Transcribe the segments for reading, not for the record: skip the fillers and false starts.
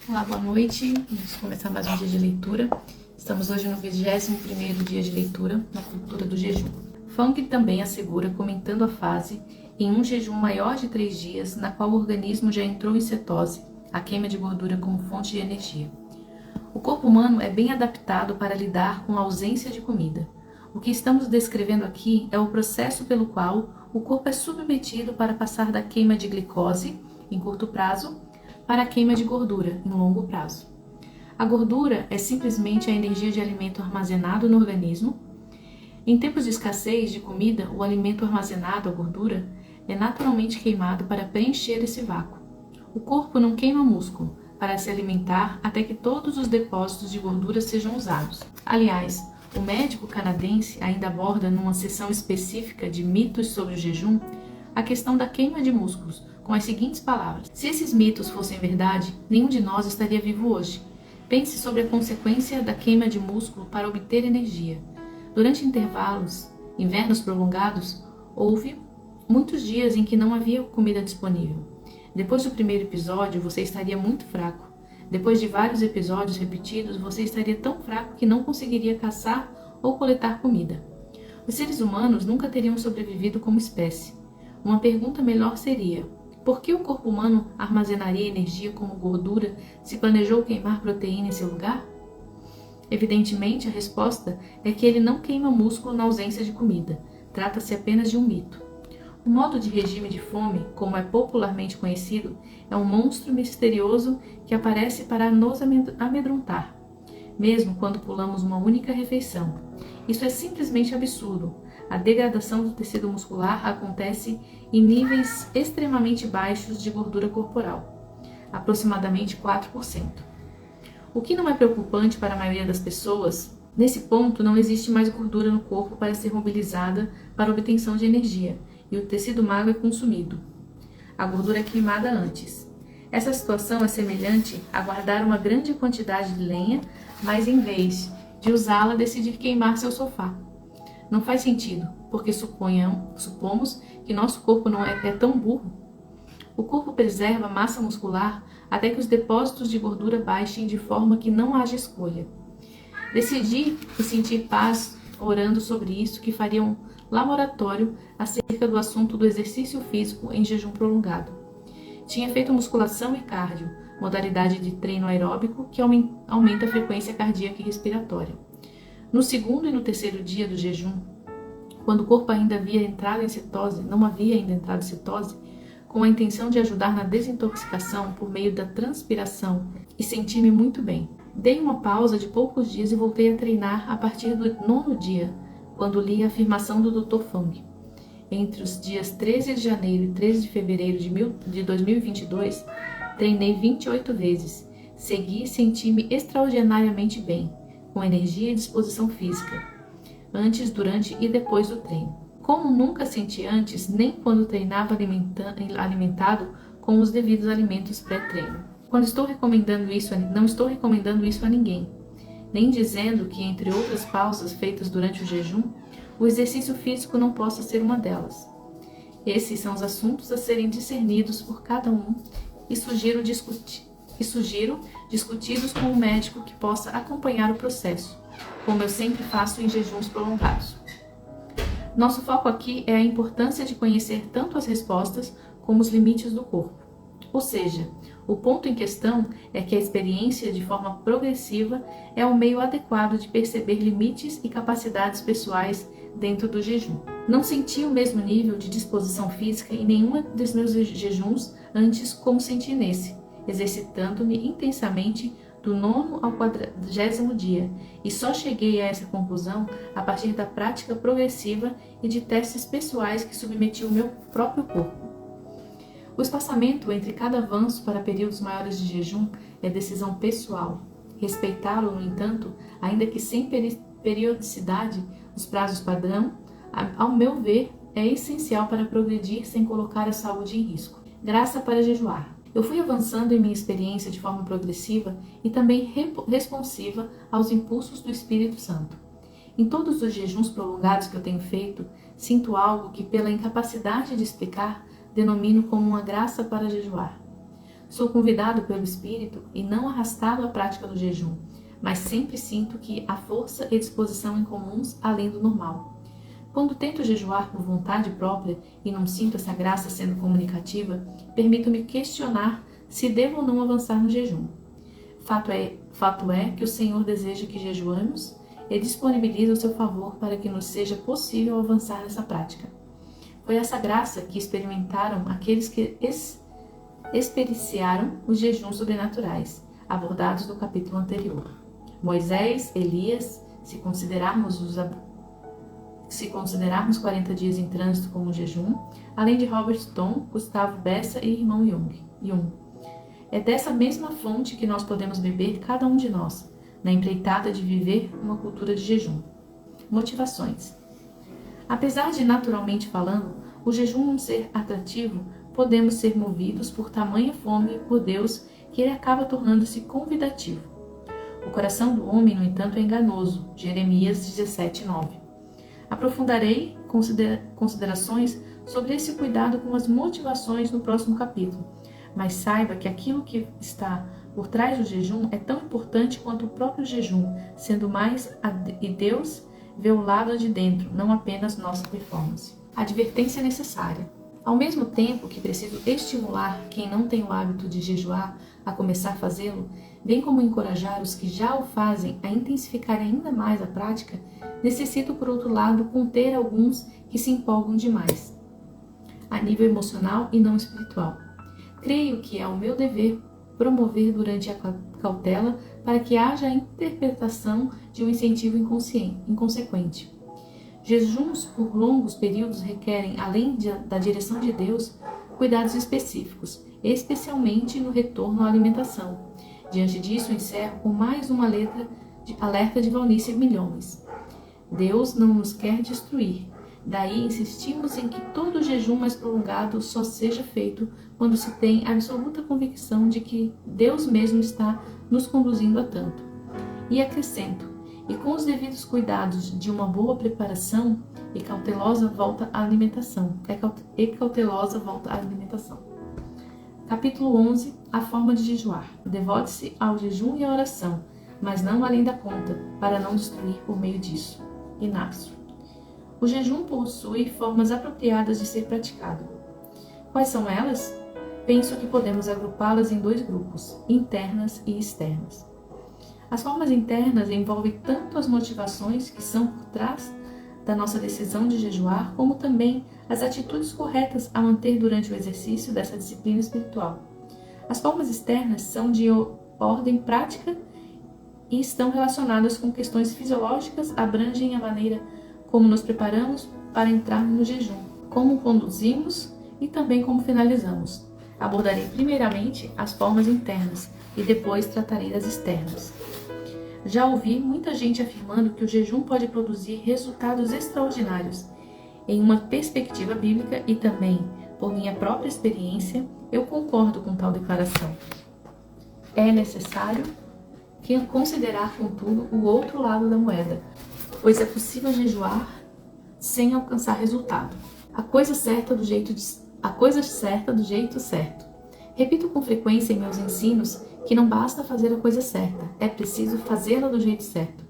Olá, boa noite. Vamos começar mais um dia de leitura. Estamos hoje no 21º dia de leitura, na cultura do jejum. Fung também assegura, comentando a fase, em um jejum maior de 3 dias, na qual o organismo já entrou em cetose, a queima de gordura como fonte de energia. O corpo humano é bem adaptado para lidar com a ausência de comida. O que estamos descrevendo aqui é o processo pelo qual o corpo é submetido para passar da queima de glicose, em curto prazo, para a queima de gordura, em longo prazo. A gordura é simplesmente a energia de alimento armazenado no organismo. Em tempos de escassez de comida, o alimento armazenado, a gordura, é naturalmente queimado para preencher esse vácuo. O corpo não queima músculo para se alimentar até que todos os depósitos de gordura sejam usados. Aliás, o médico canadense ainda aborda numa sessão específica de mitos sobre o jejum a questão da queima de músculos, com as seguintes palavras: se esses mitos fossem verdade, nenhum de nós estaria vivo hoje. Pense sobre a consequência da queima de músculo para obter energia. Durante invernos prolongados, houve muitos dias em que não havia comida disponível. Depois do primeiro episódio, você estaria muito fraco. Depois de vários episódios repetidos, você estaria tão fraco que não conseguiria caçar ou coletar comida. Os seres humanos nunca teriam sobrevivido como espécie. Uma pergunta melhor seria: por que o corpo humano armazenaria energia como gordura se planejou queimar proteína em seu lugar? Evidentemente, a resposta é que ele não queima músculo na ausência de comida. Trata-se apenas de um mito. O modo de regime de fome, como é popularmente conhecido, é um monstro misterioso que aparece para nos amedrontar, mesmo quando pulamos uma única refeição. Isso é simplesmente absurdo. A degradação do tecido muscular acontece em níveis extremamente baixos de gordura corporal, aproximadamente 4%. O que não é preocupante para a maioria das pessoas, nesse ponto não existe mais gordura no corpo para ser mobilizada para obtenção de energia, e o tecido magro é consumido. A gordura é queimada antes. Essa situação é semelhante a guardar uma grande quantidade de lenha, mas em vez de usá-la, decidir queimar seu sofá. Não faz sentido, porque supomos que nosso corpo não é tão burro. O corpo preserva a massa muscular até que os depósitos de gordura baixem de forma que não haja escolha. Decidi e senti paz orando sobre isso, que faria um laboratório acerca do assunto do exercício físico em jejum prolongado. Tinha feito musculação e cardio, modalidade de treino aeróbico que aumenta a frequência cardíaca e respiratória. No segundo e no terceiro dia do jejum, quando o corpo não havia entrado em cetose, com a intenção de ajudar na desintoxicação por meio da transpiração, e senti-me muito bem. Dei uma pausa de poucos dias e voltei a treinar a partir do 9º dia, quando li a afirmação do Dr. Fung. Entre os dias 13 de janeiro e 13 de fevereiro de 2022, treinei 28 vezes. Segui e senti-me extraordinariamente bem, com energia e disposição física, antes, durante e depois do treino. Como nunca senti antes, nem quando treinava alimentado com os devidos alimentos pré-treino. Quando estou recomendando isso, não estou recomendando isso a ninguém, nem dizendo que, entre outras pausas feitas durante o jejum, o exercício físico não possa ser uma delas. Esses são os assuntos a serem discernidos por cada um e sugiro discutidos com um médico que possa acompanhar o processo, como eu sempre faço em jejuns prolongados. Nosso foco aqui é a importância de conhecer tanto as respostas como os limites do corpo. Ou seja, o ponto em questão é que a experiência de forma progressiva é o meio adequado de perceber limites e capacidades pessoais dentro do jejum. Não senti o mesmo nível de disposição física em nenhum dos meus jejuns antes como senti nesse, exercitando-me intensamente do 9º ao 40º dia, e só cheguei a essa conclusão a partir da prática progressiva e de testes pessoais que submeti o meu próprio corpo. O espaçamento entre cada avanço para períodos maiores de jejum é decisão pessoal. Respeitá-lo, no entanto, ainda que sem periodicidade, os prazos padrão, ao meu ver, é essencial para progredir sem colocar a saúde em risco. Graça para jejuar. Eu fui avançando em minha experiência de forma progressiva e também responsiva aos impulsos do Espírito Santo. Em todos os jejuns prolongados que eu tenho feito, sinto algo que, pela incapacidade de explicar, denomino como uma graça para jejuar. Sou convidado pelo Espírito e não arrastado à prática do jejum, mas sempre sinto que há força e disposição incomuns além do normal. Quando tento jejuar por vontade própria e não sinto essa graça sendo comunicativa, permito-me questionar se devo ou não avançar no jejum. Fato é que o Senhor deseja que jejuemos e disponibiliza o seu favor para que nos seja possível avançar nessa prática. Foi essa graça que experimentaram aqueles que experienciaram os jejuns sobrenaturais, abordados no capítulo anterior. Moisés, Elias, se considerarmos 40 dias em trânsito como jejum, além de Robert Tom, Gustavo Bessa e irmão Jung. É dessa mesma fonte que nós podemos beber cada um de nós, na empreitada de viver uma cultura de jejum. Motivações. Apesar de, naturalmente falando, o jejum não ser atrativo, podemos ser movidos por tamanha fome por Deus que ele acaba tornando-se convidativo. O coração do homem, no entanto, é enganoso. Jeremias 17:9. Aprofundarei considerações sobre esse cuidado com as motivações no próximo capítulo, mas saiba que aquilo que está por trás do jejum é tão importante quanto o próprio jejum, sendo mais e Deus vê o lado de dentro, não apenas nossa performance. Advertência necessária. Ao mesmo tempo que preciso estimular quem não tem o hábito de jejuar a começar a fazê-lo, bem como encorajar os que já o fazem a intensificar ainda mais a prática, necessito, por outro lado, conter alguns que se empolgam demais, a nível emocional e não espiritual. Creio que é o meu dever promover durante a cautela para que haja a interpretação de um incentivo inconsequente. Jejuns por longos períodos requerem, além da direção de Deus, cuidados específicos, especialmente no retorno à alimentação. Diante disso, encerro com mais uma alerta de Valnice Milhões. Deus não nos quer destruir. Daí insistimos em que todo jejum mais prolongado só seja feito quando se tem absoluta convicção de que Deus mesmo está nos conduzindo a tanto. E acrescento, e com os devidos cuidados de uma boa preparação e cautelosa volta à alimentação. Capítulo 11. A forma de jejuar. Devote-se ao jejum e à oração, mas não além da conta, para não destruir por meio disso. Inácio. O jejum possui formas apropriadas de ser praticado. Quais são elas? Penso que podemos agrupá-las em dois grupos, internas e externas. As formas internas envolvem tanto as motivações que são por trás da nossa decisão de jejuar, como também as atitudes corretas a manter durante o exercício dessa disciplina espiritual. As formas externas são de ordem prática e estão relacionadas com questões fisiológicas, abrangem a maneira como nos preparamos para entrar no jejum, como conduzimos e também como finalizamos. Abordarei primeiramente as formas internas e depois tratarei das externas. Já ouvi muita gente afirmando que o jejum pode produzir resultados extraordinários. Em uma perspectiva bíblica e também por minha própria experiência, eu concordo com tal declaração. É necessário considerar, contudo, o outro lado da moeda, pois é possível jejuar sem alcançar resultado. A coisa certa do jeito certo. Repito com frequência em meus ensinos que não basta fazer a coisa certa, é preciso fazê-la do jeito certo.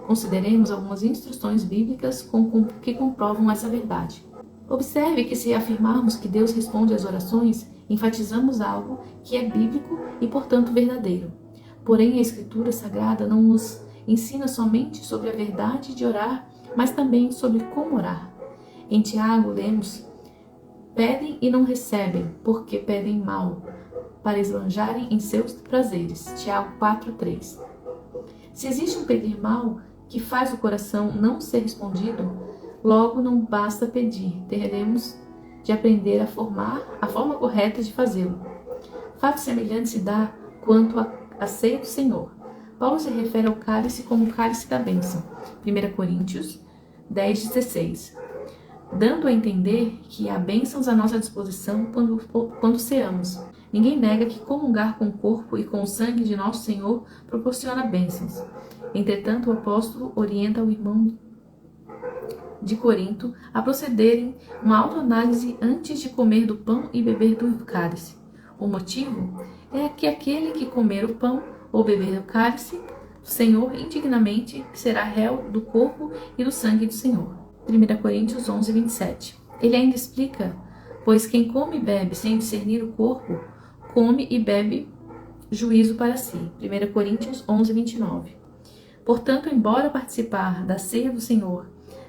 Consideremos algumas instruções bíblicas que comprovam essa verdade. Observe que se afirmarmos que Deus responde às orações, enfatizamos algo que é bíblico e, portanto, verdadeiro. Porém, a Escritura Sagrada não nos ensina somente sobre a verdade de orar, mas também sobre como orar. Em Tiago, lemos: pedem e não recebem, porque pedem mal, para esbanjarem em seus prazeres. Tiago 4:3. Se existe um pedir mal que faz o coração não ser respondido, logo não basta pedir, teremos de aprender a forma correta de fazê-lo. Fato semelhante se dá quanto à ceia do Senhor. Paulo se refere ao cálice como o cálice da bênção. 1 Coríntios 10:16. Dando a entender que há bênçãos à nossa disposição quando ceamos. Ninguém nega que comungar com o corpo e com o sangue de nosso Senhor proporciona bênçãos. Entretanto, o apóstolo orienta o irmão de Corinto a procederem uma autoanálise antes de comer do pão e beber do cálice. O motivo É que aquele que comer o pão ou beber o cálice do Senhor indignamente será réu do corpo e do sangue do Senhor. 1 Coríntios 11, 27. Ele ainda explica: pois quem come e bebe sem discernir o corpo, come e bebe juízo para si. 1 Coríntios 11, 29. Portanto, embora participar da ceia do Senhor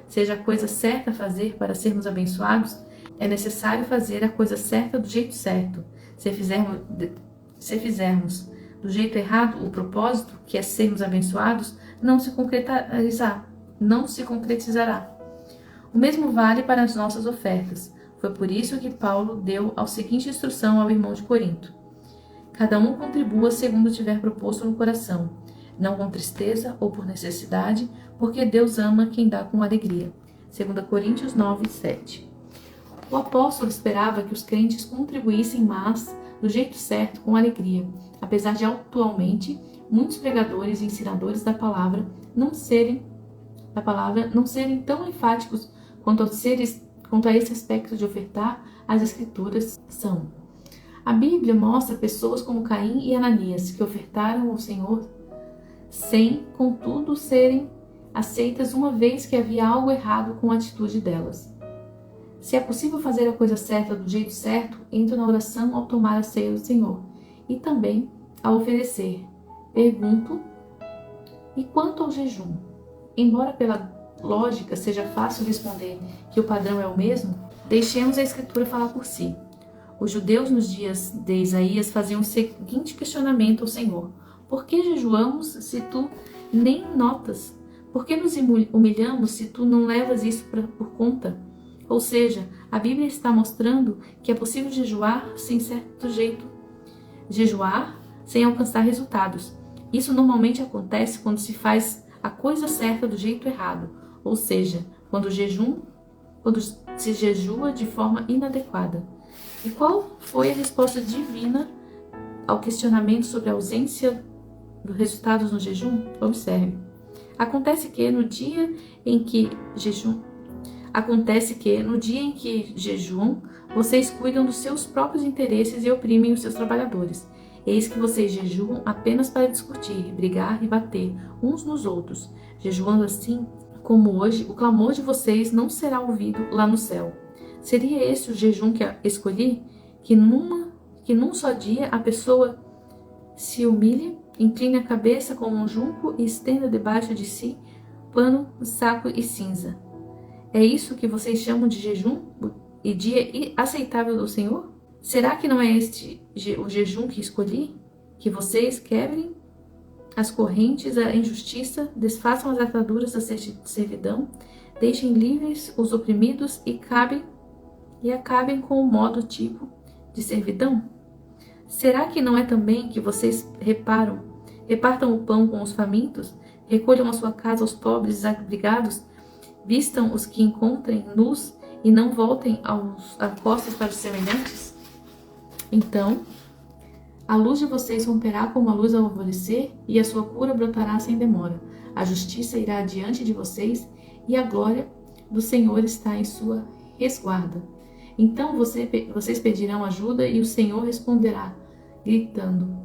seja a coisa certa a fazer para sermos abençoados, é necessário fazer a coisa certa do jeito certo. Se fizermos do jeito errado o propósito, que é sermos abençoados, não se concretizará. O mesmo vale para as nossas ofertas. Foi por isso que Paulo deu a seguinte instrução ao irmão de Corinto: cada um contribua segundo tiver proposto no coração, não com tristeza ou por necessidade, porque Deus ama quem dá com alegria. 2 Coríntios 9, 7. O apóstolo esperava que os crentes contribuíssem, mas do jeito certo, com alegria, apesar de atualmente muitos pregadores e ensinadores da palavra não serem tão enfáticos quanto a esse aspecto de ofertar as Escrituras são. A Bíblia mostra pessoas como Caim e Ananias que ofertaram ao Senhor sem, contudo, serem aceitas, uma vez que havia algo errado com a atitude delas. Se é possível fazer a coisa certa do jeito certo, entro na oração ao tomar a ceia do Senhor e também ao oferecer. Pergunto: e quanto ao jejum? Embora pela lógica seja fácil responder que o padrão é o mesmo, deixemos a Escritura falar por si. Os judeus nos dias de Isaías faziam o seguinte questionamento ao Senhor: por que jejuamos se tu nem notas? Por que nos humilhamos se tu não levas isso por conta? Ou seja, a Bíblia está mostrando que é possível jejuar sem certo jeito. Jejuar sem alcançar resultados. Isso normalmente acontece quando se faz a coisa certa do jeito errado, ou seja, quando se jejua de forma inadequada. E qual foi a resposta divina ao questionamento sobre a ausência dos resultados no jejum? Observe. Acontece que no dia em que jejuam, vocês cuidam dos seus próprios interesses e oprimem os seus trabalhadores. Eis que vocês jejuam apenas para discutir, brigar e bater uns nos outros. Jejuando assim, como hoje, o clamor de vocês não será ouvido lá no céu. Seria esse o jejum que escolhi? Que num só dia a pessoa se humilhe, incline a cabeça como um junco e estenda debaixo de si pano, saco e cinza. É isso que vocês chamam de jejum e dia aceitável do Senhor? Será que não é este o jejum que escolhi? Que vocês quebrem as correntes da injustiça, desfaçam as ataduras da servidão, deixem livres os oprimidos e acabem com o modo tipo de servidão? Será que não é também que vocês repartam o pão com os famintos, recolham a sua casa os pobres desabrigados, vistam os que encontrem nus e não voltem as costas para os semelhantes? Então, a luz de vocês romperá como a luz ao alvorecer, e a sua cura brotará sem demora. A justiça irá adiante de vocês, e a glória do Senhor está em sua resguarda. Então vocês pedirão ajuda, e o Senhor responderá, gritando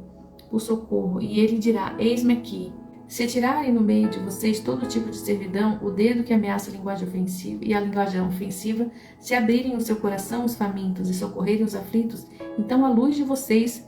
por socorro, e ele dirá: eis-me aqui. Se tirarem no meio de vocês todo tipo de servidão, o dedo que ameaça a linguagem ofensiva e a linguagem ofensiva, se abrirem o seu coração os famintos e socorrerem os aflitos, então a luz de vocês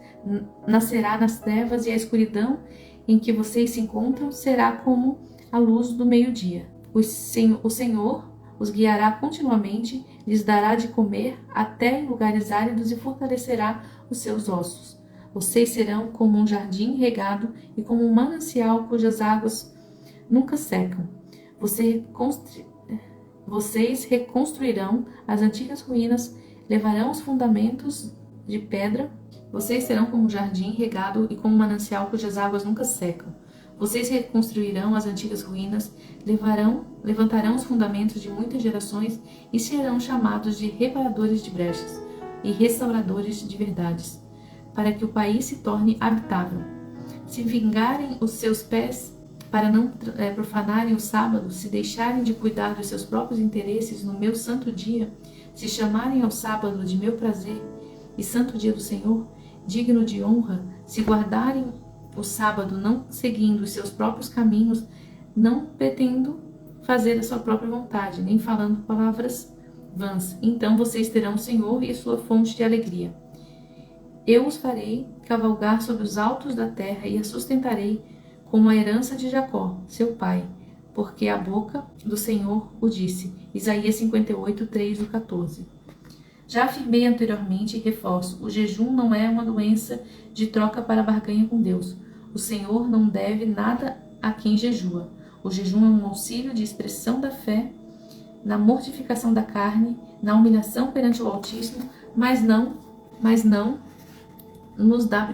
nascerá nas trevas, e a escuridão em que vocês se encontram será como a luz do meio-dia. O Senhor os guiará continuamente, lhes dará de comer até em lugares áridos e fortalecerá os seus ossos. Vocês serão como um jardim regado e como um manancial cujas águas nunca secam. Vocês reconstruirão as antigas ruínas, levarão os fundamentos de pedra. Vocês serão como um jardim regado e como um manancial cujas águas nunca secam. Vocês reconstruirão as antigas ruínas, levantarão os fundamentos de muitas gerações e serão chamados de reparadores de brechas e restauradores de verdades, para que o país se torne habitável. Se vingarem os seus pés para não profanarem o sábado, se deixarem de cuidar dos seus próprios interesses no meu santo dia, se chamarem ao sábado de meu prazer e santo dia do Senhor, digno de honra, Se guardarem o sábado, não seguindo os seus próprios caminhos, não pretendo fazer a sua própria vontade, nem falando palavras vãs. Então vocês terão o Senhor e sua fonte de alegria. Eu os farei cavalgar sobre os altos da terra e a sustentarei como a herança de Jacó, seu pai, porque a boca do Senhor o disse. Isaías 58, 3-14. Já afirmei anteriormente e reforço, o jejum não é uma doença de troca para barganha com Deus. O Senhor não deve nada a quem jejua. O jejum é um auxílio de expressão da fé, na mortificação da carne, na humilhação perante o Altíssimo, mas não nos dá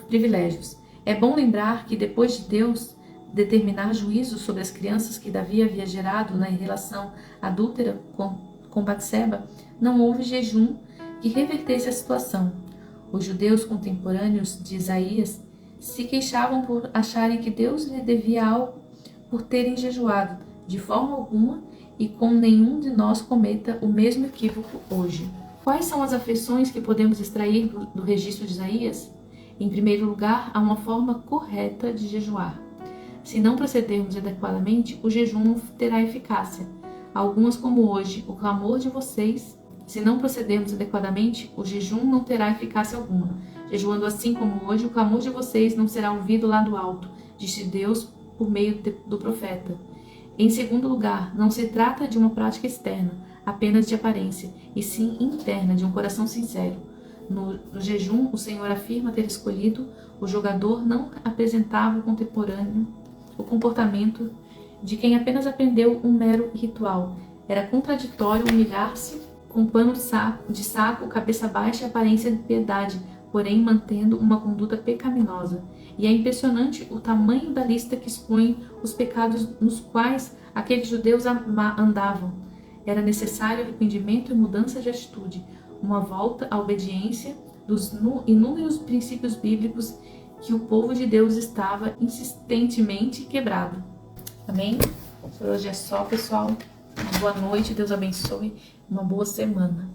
privilégios. É bom lembrar que depois de Deus determinar juízo sobre as crianças que Davi havia gerado na relação adúltera com Batseba, não houve jejum que revertesse a situação. Os judeus contemporâneos de Isaías se queixavam por acharem que Deus lhe devia algo por terem jejuado. De forma alguma, e com nenhum de nós cometa o mesmo equívoco hoje. Quais são as afeições que podemos extrair do registro de Isaías? Em primeiro lugar, há uma forma correta de jejuar. Se não procedermos adequadamente, o jejum não terá eficácia. Algumas como hoje, o clamor de vocês. Se não procedermos adequadamente, o jejum não terá eficácia alguma. Jejuando assim como hoje, o clamor de vocês não será ouvido lá do alto, disse Deus por meio do profeta. Em segundo lugar, não se trata de uma prática externa, apenas de aparência, e sim interna, de um coração sincero. No jejum, o Senhor afirma ter escolhido, o jogador não apresentava o comportamento de quem apenas aprendeu um mero ritual. Era contraditório humilhar-se com pano de saco, cabeça baixa e aparência de piedade, porém mantendo uma conduta pecaminosa. E é impressionante o tamanho da lista que expõe os pecados nos quais aqueles judeus andavam. Era necessário arrependimento e mudança de atitude, uma volta à obediência dos inúmeros princípios bíblicos que o povo de Deus estava insistentemente quebrado. Amém? Por hoje é só, pessoal. Uma boa noite, Deus abençoe, uma boa semana.